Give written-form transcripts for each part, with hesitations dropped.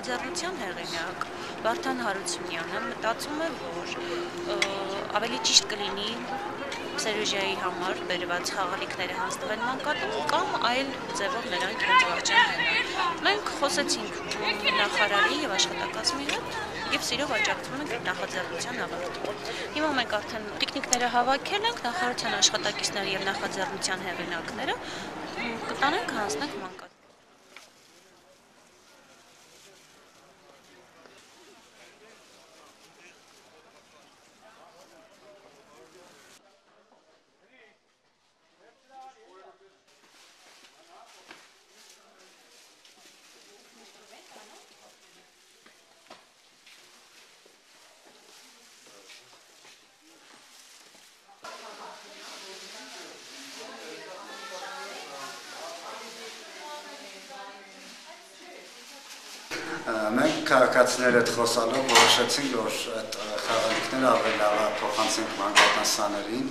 նախաձեռնության հեղինակ Վարդան Հարությունյանը մտածում է, որ ավելի ճիշտ կլինի Սերոժիայի համար բերված խաղալիքները հանձնվել մանկատուն կամ այլ ձևով նրանք հենց վարժան հանան։ Մենք խոսեցինք նախարարի եւ աշխատակազմի հետ եւ սիրով աջակցում ենք նախաձեռնության ավարտին։ Հիմա մենք արդեն տիկնիկները հավաքել ենք, նախարարության աշխատակիցները եւ նախաձեռնության հեղինակները կտանենք հանձնենք մանկատուն։ Մենք քաղաքացիները հետ խոսալով որոշեցինք, որ այդ խաղալիքները ավելի լավ փոխանցենք մանկատանսաներին,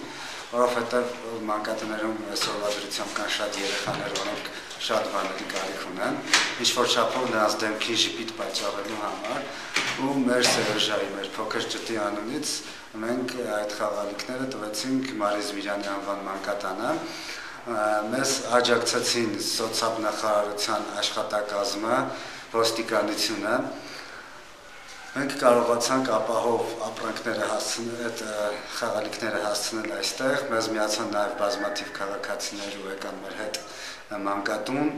որովհետև մանկատներում այսօրվա դրությամբ կան շատ երեխաներ, որոնք շատ բաների կարիք ունեն, ինչ-որ չափով նրանց դեմքին ժպիտ պատճառելու համար, ու մեր Սերոժայի, մեր փոքր ջտի անունից մենք այդ խաղալիքները տվեցինք Մարիզ Միրյանի անվան մանկատանը, մեզ աջակցեցին սոցիալնախարարության աշխատակազմը, ոստիկանությունը, մենք կարողացանք ապահով ապրանքները հասցնել, այդ խաղալիքները հասցնել այստեղ, մեզ միացան նաև բազմաթիվ քաղաքացիներ ու եկան մեր հետ մանկատուն,